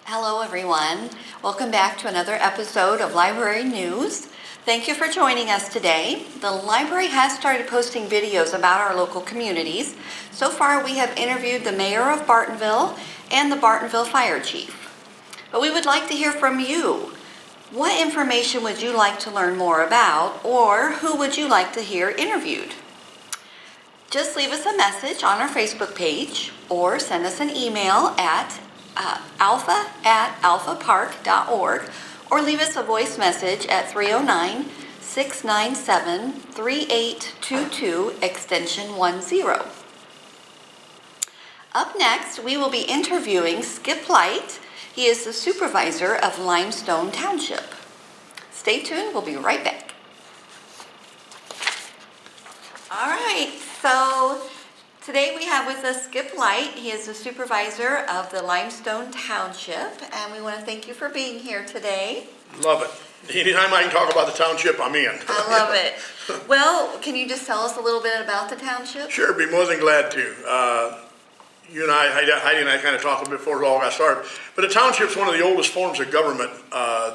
Hello everyone. Welcome back to another episode of Library News. Thank you for joining us today. The library has started posting videos about our local communities. So far we have interviewed the mayor of Bartonville and the Bartonville fire chief. But we would like to hear from you. What information would you like to learn more about, or who would you like to hear interviewed? Just leave us a message on our Facebook page or send us an email at alpha@alphapark.org, or leave us a voice message at 309-697-3822 extension 10. Up next, we will be interviewing Skip Light. He is the supervisor of Limestone Township. Stay tuned, we'll be right back. All right, so today we have with us Skip Light. He is the supervisor of the Limestone Township, and we want to thank you for being here today. Love it. Anytime I can talk about the township, I'm in. I love it. Well, can you just tell us a little bit about the township? Sure, be more than glad to. You and I, Heidi and I kind of talked before it all got started, but the township's one of the oldest forms of government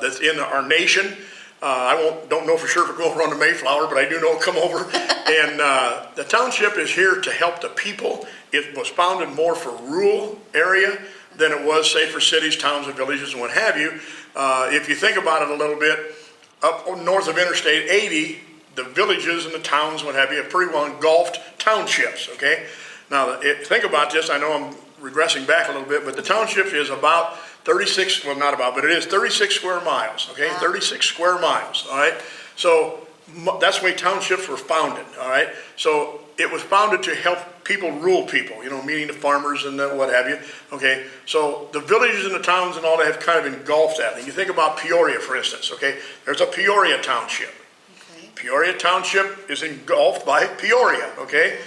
that's in our nation. Don't know for sure if we're going around the Mayflower, but I do know it'll come over. And the township is here to help the people. It was founded more for rural area than it was, say, for cities, towns, and villages, and what have you. If you think about it a little bit, up north of Interstate 80, the villages and the towns, what have you, have pretty well engulfed townships, okay? Now, think about this. I know I'm regressing back a little bit, but the township is about 36, well, not about, but it is 36 square miles, okay? Wow. 36 square miles, all right? So that's the way townships were founded, all right? So it was founded to help people, rural people, meaning the farmers and the what have you, okay? So the villages and the towns and all that have kind of engulfed that. And you think about Peoria, for instance, okay? There's a Peoria Township. Okay. Peoria Township is engulfed by Peoria, okay?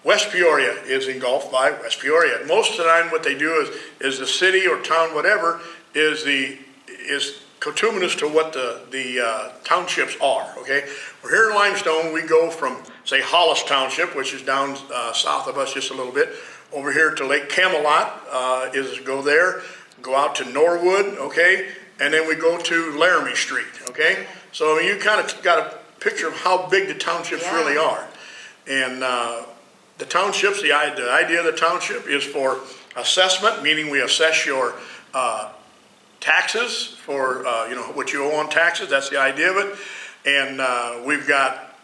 West Peoria is engulfed by West Peoria. Most of the time what they do is the city or town, whatever, is cotuminous to what the townships are, okay? We're here in Limestone. We go from, say, Hollis Township, which is down south of us just a little bit, over here to Lake Camelot, go there, go out to Norwood, okay? And then we go to Laramie Street, okay? So you kind of got a picture of how big the townships really are. And the townships, the idea of the township is for assessment, meaning we assess your taxes for what you owe on taxes. That's the idea of it. And we've got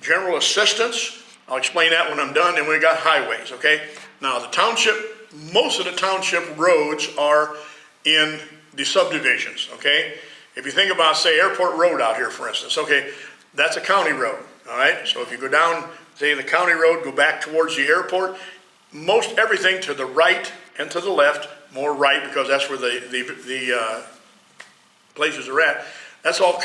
general assistance. I'll explain that when I'm done. And we've got highways, okay? Now the township, most of the township roads are in the subdivisions, okay? If you think about, say, Airport Road out here, for instance, okay, that's a county road, all right? So if you go down, say, the county road, go back towards the airport, most everything to the right and to the left, more right because that's where the places are at, that's all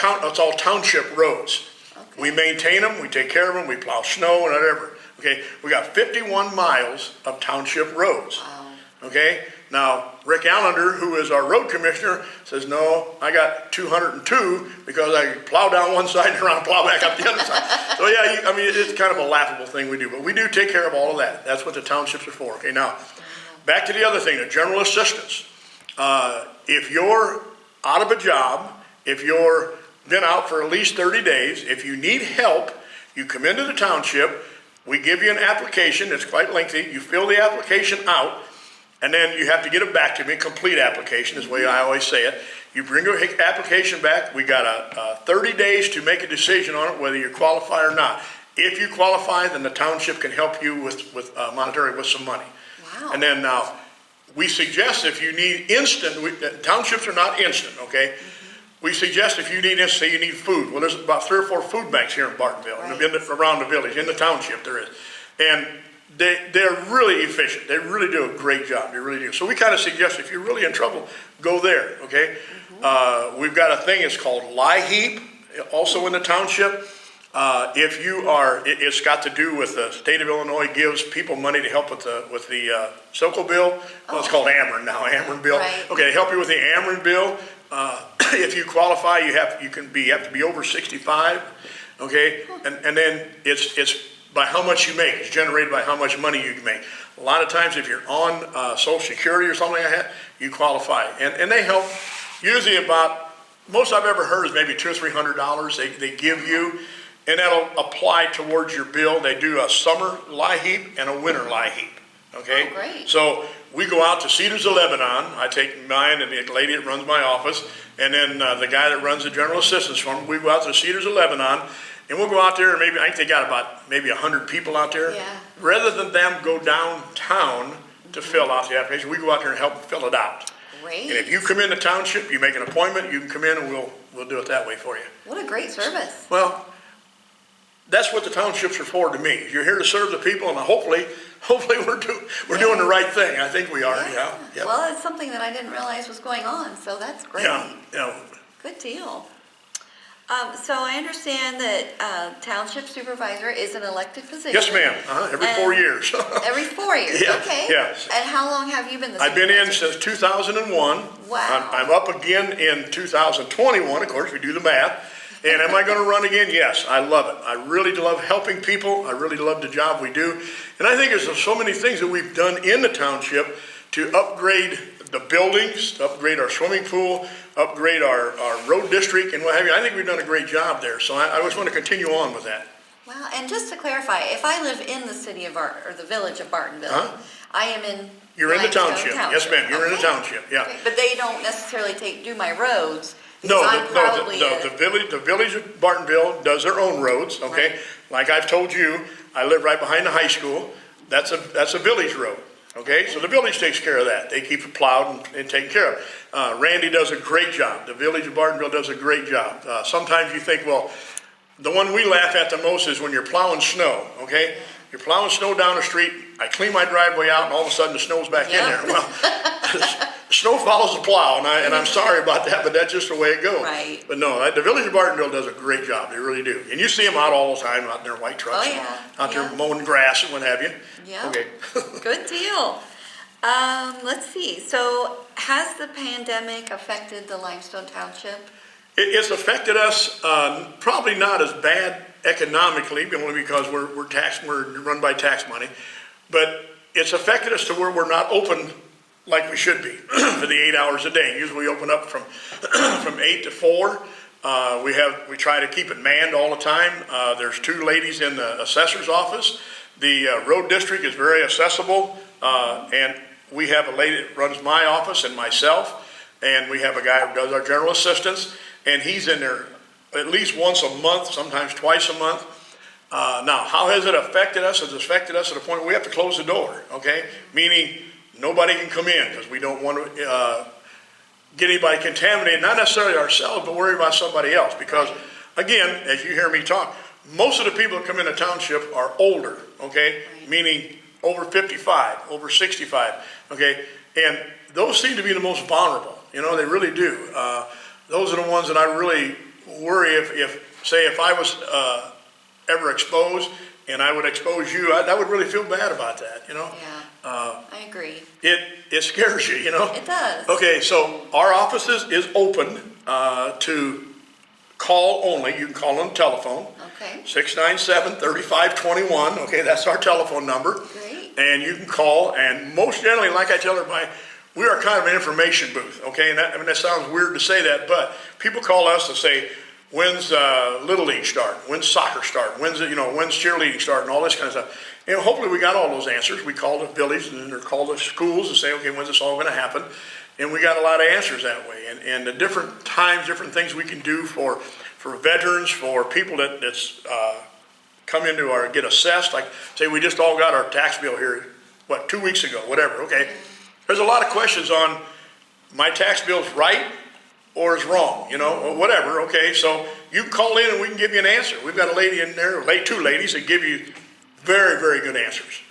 township roads. Okay. We maintain them, we take care of them, we plow snow and whatever. Okay, we got 51 miles of township roads. Wow. Okay, now Rick Allender, who is our road commissioner, says, no, I got 202 because I plow down one side and around plow back up the other side. So yeah, it's kind of a laughable thing we do, but we do take care of all of that. That's what the townships are for. Okay, now back to the other thing, the general assistance. If you're out of a job, if you're been out for at least 30 days, if you need help, you come into the township, we give you an application, it's quite lengthy, you fill the application out, and then you have to get it back to me, complete application is the way I always say it. You bring your application back, we got 30 days to make a decision on it, whether you qualify or not. If you qualify, then the township can help you with monetary, with some money. Wow. And then now, we suggest if you need instant, townships are not instant, okay? Mm-hmm. We suggest if you need instant, say you need food. Well, there's about 3 or 4 food banks here in Bartonville, right, around the village, in the township there is. And they're really efficient. They really do a great job. They really do. So we kind of suggest if you're really in trouble, go there, okay? Mm-hmm. We've got a thing, it's called LIHEAP, also in the township. It's got to do with the state of Illinois gives people money to help with the SoCo bill. Well, it's called Ameren now, Ameren bill. Right. Okay, help you with the Ameren bill. If you qualify, you have to be over 65. Okay, and then it's by how much you make. It's generated by how much money you can make. A lot of times if you're on Social Security or something like that, you qualify. And they help usually about, most I've ever heard is maybe $200 or $300 they give you, and that'll apply towards your bill. They do a summer LIHEAP and a winter LIHEAP, okay? Oh, great. So we go out to Cedars of Lebanon. I take mine and the lady that runs my office, and then the guy that runs the general assistance firm. We go out to the Cedars of Lebanon, and we'll go out there, and maybe, I think they got about maybe 100 people out there. Yeah. Rather than them go downtown to fill out the application, we go out there and help them fill it out. Great. And if you come in the township, you make an appointment, you can come in and we'll do it that way for you. What a great service. Well, that's what the townships are for to me. You're here to serve the people, and hopefully we're doing the right thing. I think we are, yeah. Yep. Well, it's something that I didn't realize was going on, so that's great. Yeah. Good deal. So I understand that township supervisor is an elected position. Yes, ma'am. Every 4 years. Every 4 years, Yeah, okay. yes. And how long have you been the I've supervisor? been in since 2001. Wow. I'm up again in 2021, of course, we do the math. And am I going to run again? Yes, I love it. I really love helping people. I really love the job we do. And I think there's so many things that we've done in the township to upgrade the buildings, to upgrade our swimming pool, upgrade our road district and what have you. I think we've done a great job there. So I just want to continue on with that. Wow, and just to clarify, if I live in the city of or the village of Bartonville, I am in You're in the Limestone township. Yes, ma'am. You're in the township, yeah. Okay. But they don't necessarily do my roads. No, I'm probably the village of Bartonville does their own roads, okay? Right. Like I've told you, I live right behind the high school. That's a village road, okay? So the village takes care of that. They keep it plowed and taken care of. Randy does a great job. The village of Bartonville does a great job. Sometimes you think, well, the one we laugh at the most is when you're plowing snow, okay? You're plowing snow down the street, I clean my driveway out, and all of a sudden the snow's back in there. Well, the snow follows the plow, and I'm sorry about that, but that's just the way it goes. Right. But no, the village of Bartonville does a great job, they really do. And you see them out all the time, out in their white trucks, Oh, yeah. out there mowing grass and what have you. Yeah. Okay. Good deal. Let's see. So has the pandemic affected the Limestone Township? It's affected us, probably not as bad economically, only because we're run by tax money, but it's affected us to where we're not open like we should be for the 8 hours a day. Usually we open up from 8 to 4. We try to keep it manned all the time. There's 2 ladies in the assessor's office. The road district is very accessible, and we have a lady that runs my office and myself, and we have a guy who does our general assistance, and he's in there at least once a month, sometimes twice a month. Now, how has it affected us? It's affected us to the point where we have to close the door, okay? Meaning nobody can come in because we don't want to get anybody contaminated, not necessarily ourselves, but worry about somebody else. Because, again, as you hear me talk, most of the people that come in the township are older, okay? Meaning over 55, over 65, okay? And those seem to be the most vulnerable, they really do. Those are the ones that I really worry if I was ever exposed and I would expose you, I would really feel bad about that, Yeah, I agree. It scares you, It does. Okay, so our office is open to call only. You can call on the telephone. Okay. 697-3521. Okay, that's our telephone number. Great. And you can call, and most generally, like I tell everybody, we are kind of an information booth, okay? And that sounds weird to say that, but people call us to say, when's Little League start? When's soccer start? When's cheerleading start? And all this kind of stuff. And hopefully we got all those answers. We call the village or call the schools and say, okay, when's this all going to happen? And we got a lot of answers that way. And the different times, different things we can do for veterans, for people that's come into get assessed. Like, say we just all got our tax bill here, 2 weeks ago, whatever, okay? There's a lot of questions on my tax bill's right or is wrong, or whatever, okay? So you can call in and we can give you an answer. We've got a lady in there, 2 ladies that give you very, very good answers.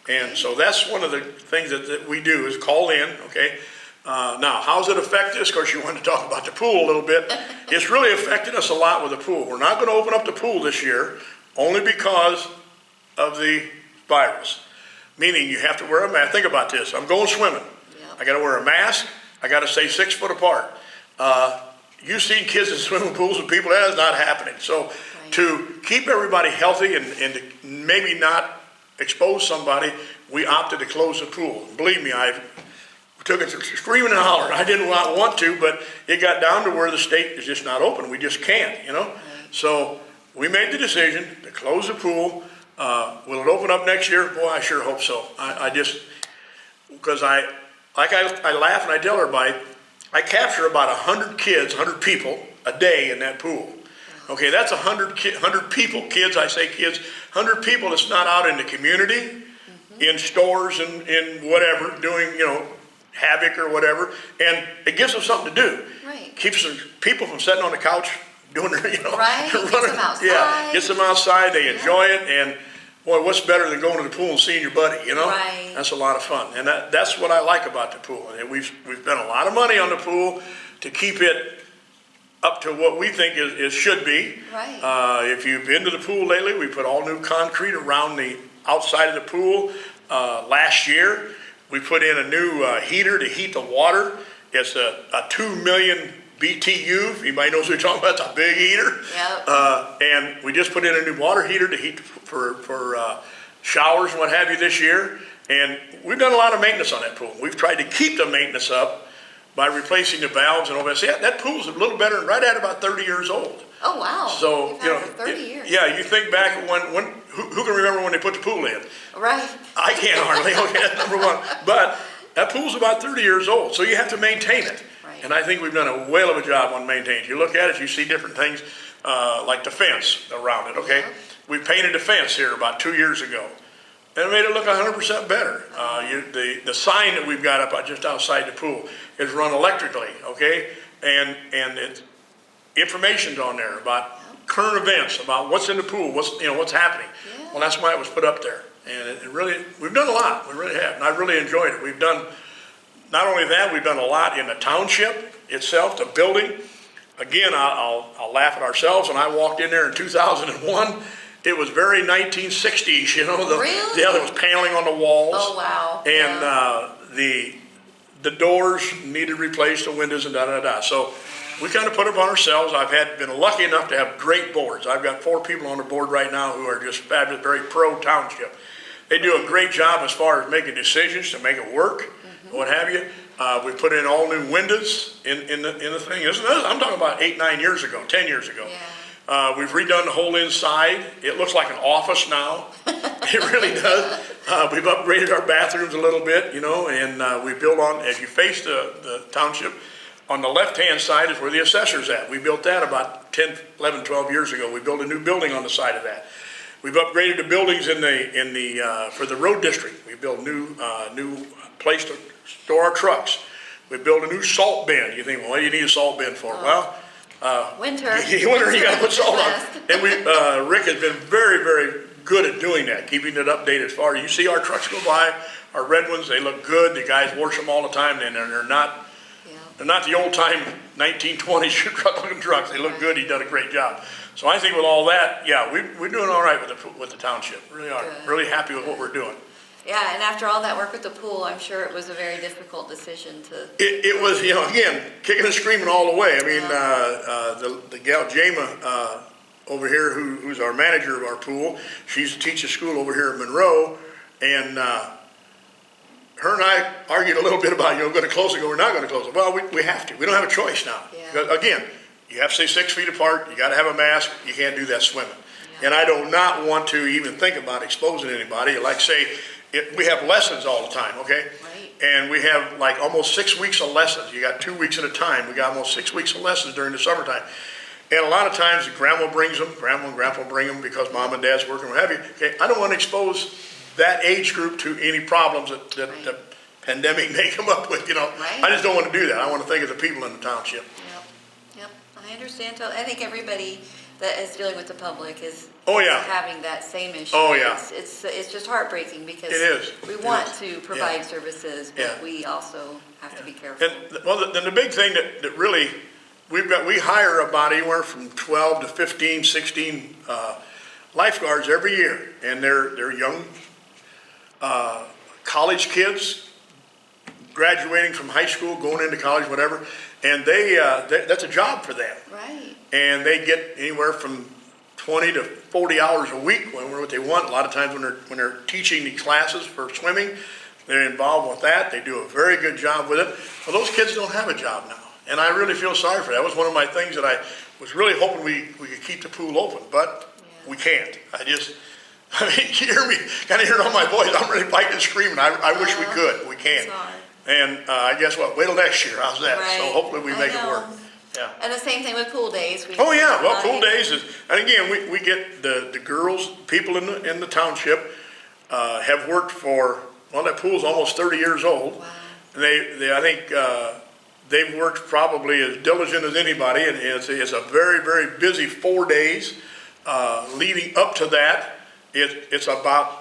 And so that's one of the things that we do is call in, okay? Now, how's it affected us? Of course, you want to talk about the pool a little bit. It's really affected us a lot with the pool. We're not going to open up the pool this year only because of the virus. Meaning you have to wear a mask. Think about this. I'm going swimming. Yep. I got to wear a mask. I got to stay 6 foot apart. You've seen kids in swimming pools with people. That is not happening. So to keep everybody healthy and to maybe not expose somebody, we opted to close the pool. Believe me, I took it screaming and hollering. I didn't want to, but it got down to where the state is just not open. We just can't, you know? Right. So we made the decision to close the pool. Will it open up next year? Boy, I sure hope so. I just, because I laugh and I tell everybody, I capture about 100 kids, 100 people a day in that pool. Okay, that's 100 people, kids, I say kids, 100 people that's not out in the community, in stores and in whatever, doing, you know, havoc or whatever, and it gives them something to do. Right. Keeps some people from sitting on the couch doing their, you know, right. running. Gets them outside. Yeah, gets them outside, they enjoy it, and boy, what's better than going to the pool and seeing your buddy, you know? Right. That's a lot of fun, and that's what I like about the pool. And we've spent a lot of money on the pool to keep it up to what we think is should be. Right. If you've been to the pool lately, we put all new concrete around the outside of the pool. Last year, we put in a new heater to heat the water. It's a 2 million BTU. If anybody knows what we're talking about, it's a big heater. Yep. And we just put in a new water heater to heat for showers and what have you this year. And we've done a lot of maintenance on that pool. We've tried to keep the maintenance up by replacing the valves and all that. See, that pool's a little better, right at about 30 years old. Oh, wow. So, You've you had know, it for 30 years. yeah, you think back who can remember when they put the pool in? Right. I can't hardly, okay, that's number one. But that pool's about 30 years old, so you have to maintain it. Right. And I think we've done a whale of a job on maintaining it. You look at it, you see different things, like the fence around it, okay? Yeah. We painted the fence here about 2 years ago. And it made it look 100% better. The sign that we've got up just outside the pool is run electrically, okay? And it's information's on there about current events, about what's in the pool, what's happening. Yeah. Well, that's why it was put up there. And it really, we've done a lot. We really have. And I really enjoyed it. We've done, not only that, we've done a lot in the township itself, the building. Again, I'll laugh at ourselves. When I walked in there in 2001, it was very 1960s, you know. Really? Yeah, there was paneling on the walls. Oh, wow. And yeah. the doors needed replaced, the windows and da-da-da. So we kind of put it on ourselves. I've been lucky enough to have great boards. I've got 4 people on the board right now who are just fabulous, very pro-township. They do a great job as far as making decisions to make it work, what have you. We put in all new windows in the thing. I'm talking about 8, 9 years ago, 10 years ago. Yeah. We've redone the whole inside. It looks like an office now. It really does. We've upgraded our bathrooms a little bit, you know, and we built on, as you face the township, on the left-hand side is where the assessor's at. We built that about 10, 11, 12 years ago. We built a new building on the side of that. We've upgraded the buildings for the road district. We built new place to store our trucks. We built a new salt bin. You think, well, what do you need a salt bin for? Well, Winter. Winter, you got to put salt on. And Rick has been very, very good at doing that, keeping it updated as far as you see our trucks go by, our red ones, they look good. The guys wash them all the time, and they're not the old time 1920s truck-looking trucks. They look good. He's done a great job. So I think with all that, yeah, we're doing all right with the township. Really are. Good. Really happy with what we're doing. Yeah, and after all that work with the pool, I'm sure it was a very difficult decision to... It was, you know, again, kicking and screaming all the way. I mean, the gal, Jama, over here, who's our manager of our pool, she used to teach a school over here in Monroe, and her and I argued a little bit about, going to close it, or we're not going to close it. Well, we have to. We don't have a choice now. Yeah. Because, again, you have to stay 6 feet apart. You got to have a mask. You can't do that swimming. Yeah. And I do not want to even think about exposing anybody. Like, say, we have lessons all the time, okay? Right. And we have like almost 6 weeks of lessons. You got 2 weeks at a time. We got almost 6 weeks of lessons during the summertime. And a lot of times grandma brings them, grandma and grandpa bring them because mom and dad's working, what have you. Okay, I don't want to expose that age group to any problems that the pandemic may come up with, Right. I just don't want to do that. I want to think of the people in the township. Yep. I understand. I think everybody that is dealing with the public is having that same issue. Oh, yeah. It's just heartbreaking because It is. we It want is. to provide services, but we also have to be careful. And well, then the big thing that really we hire about anywhere from 12 to 15, 16 lifeguards every year, and they're young college kids graduating from high school, going into college, whatever, and they that's a job for them. Right. And they get anywhere from 20 to 40 hours a week when what they want. A lot of times when they're teaching these classes for swimming, they're involved with that. They do a very good job with it. Well, those kids don't have a job now. And I really feel sorry for that. That was one of my things that I was really hoping we could keep the pool open, but we can't. I mean, you hear me, kind of hearing all my voice. I'm really fighting and screaming. I wish we could. We can't. And I guess what? Wait till next year. How's that? Right. So hopefully we make it work. Yeah. And the same thing with pool days. Oh yeah, well, pool days is, and again, we get the girls, people in the township have worked for, well, that pool's almost 30 years old. Wow. And I think they've worked probably as diligent as anybody, and it's a very, very busy 4 days leading up to that. It's about,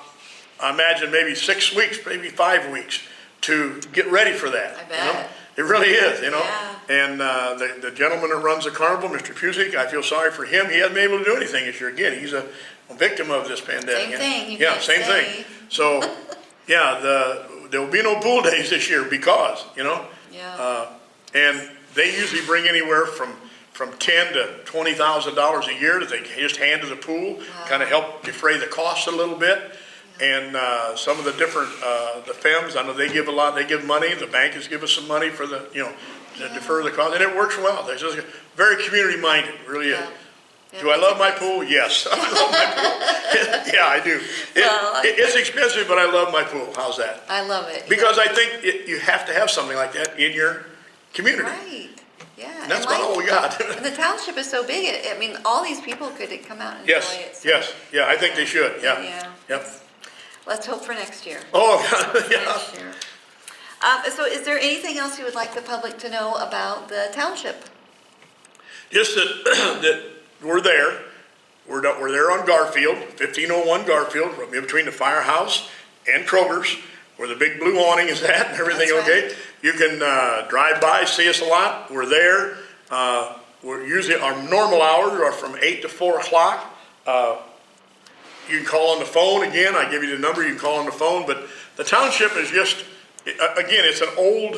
I imagine, maybe 6 weeks, maybe 5 weeks to get ready for that. I bet. It really is, Yeah. And the gentleman that runs the carnival, Mr. Pusick, I feel sorry for him. He hasn't been able to do anything this year. Again, he's a victim of this pandemic. Same thing. You Yeah, can't same say. thing. So, yeah, there will be no pool days this year because, Yeah. and they usually bring anywhere from $10,000 to $20,000 a year that they just hand to the pool, kind of help defray the costs a little bit. And some of the different, the FEMs, I know they give a lot, they give money, the bank has given us some money for the, to defer the cost, and it works well. They're just very community minded, really is. Yeah, Do I love my pool? Yes, I love my pool. Yeah, I do. It's expensive, but I love my pool. How's that? I love it. Because I think you have to have something like that in your community. Right. Yeah. And that's about all we got. And the township is so big. I mean, all these people could come out and enjoy Yes, it. So. yes, yeah, I think they should, yeah. Yeah. Yep. Let's hope for next year. Oh, yeah. Next year. So is there anything else you would like the public to know about the township? Just that we're there. We're there on Garfield, 1501 Garfield, in between the firehouse and Kroger's, where the big blue awning is at and everything. That's Okay. right. You can drive by, see us a lot. We're there. We're usually, our normal hours are from 8 to 4 o'clock. You can call on the phone. Again, I give you the number. You can call on the phone. But the township is just, again, it's an old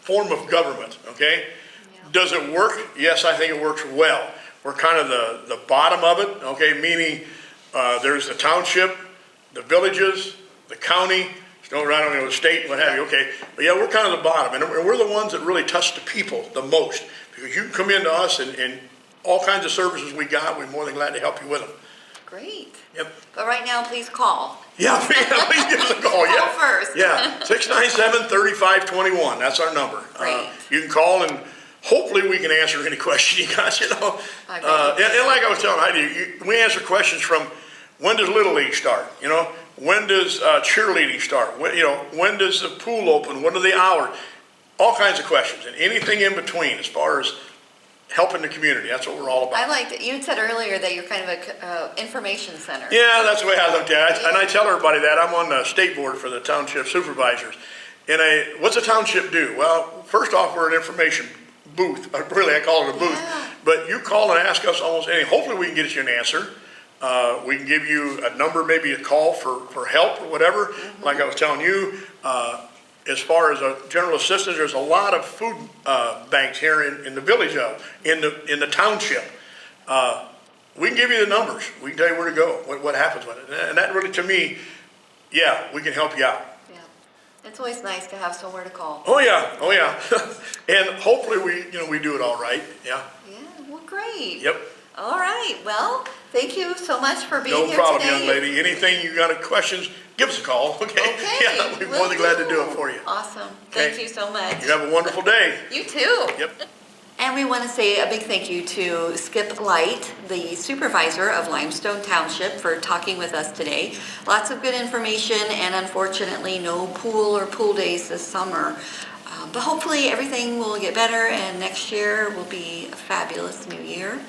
form of government, okay? Yeah. Does it work? Yes, I think it works well. We're kind of the bottom of it, okay? Meaning there's the township, the villages, the county, the state, what have you, okay? But yeah, we're kind of the bottom. And we're the ones that really touch the people the most. Because you can come into us and all kinds of services we got, we're more than glad to help you with them. Great. Yep. But right now, please call. Yeah, please give us a call. Call first. Yeah, 697-3521. That's our number. Great. You can call and hopefully we can answer any question you got, I bet. And like I was telling Heidi, we answer questions from when does Little League start? When does cheerleading start? When does the pool open? What are the hours? All kinds of questions and anything in between as far as helping the community. That's what we're all about. I liked it. You said earlier that you're kind of a information center. Yeah, that's the way I looked at it. And I tell everybody that. I'm on the state board for the township supervisors. And what's a township do? Well, first off, we're an information booth. Really, I call it a booth. Yeah. But you call and ask us almost anything. Hopefully we can get you an answer. We can give you a number, maybe a call for help or whatever. Mm-hmm. Like I was telling you, as far as a general assistance, there's a lot of food banks here in the village, in the township. We can give you the numbers. We can tell you where to go, what happens with it. And that really, to me, yeah, we can help you out. Yeah. It's always nice to have somewhere to call. Oh yeah. And hopefully we do it all right. Yeah. Yeah, well, great. Yep. All right. Well, thank you so much for being here today. No problem, young lady. Anything you got questions, give us a call, okay? Okay. Yeah, we're more than glad to do it for you. Awesome. Okay. Thank you so much. You have a wonderful day. You too. Yep. And we want to say a big thank you to Skip Light, the supervisor of Limestone Township, for talking with us today. Lots of good information, and unfortunately no pool or pool days this summer. But hopefully everything will get better, and next year will be a fabulous new year.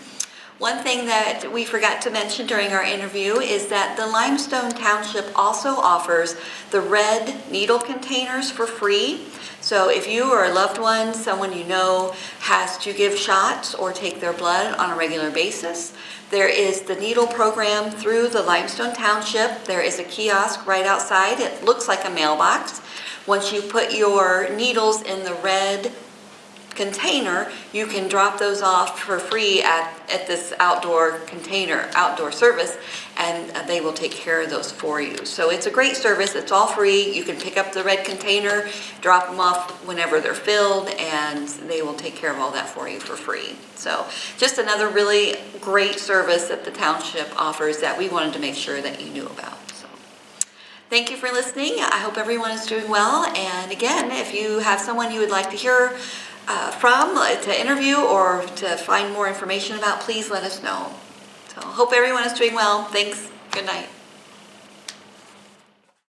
One thing that we forgot to mention during our interview is that the Limestone Township also offers the red needle containers for free. So if you or a loved one, someone you know, has to give shots or take their blood on a regular basis, there is the needle program through the Limestone Township. There is a kiosk right outside. It looks like a mailbox. Once you put your needles in the red container, you can drop those off for free at this outdoor service, and they will take care of those for you. So it's a great service. It's all free. You can pick up the red container, drop them off whenever they're filled, and they will take care of all that for you for free. So just another really great service that the township offers that we wanted to make sure that you knew about. So thank you for listening. I hope everyone is doing well. And again, if you have someone you would like to hear from, to interview, or to find more information about, please let us know. So hope everyone is doing well. Thanks. Good night.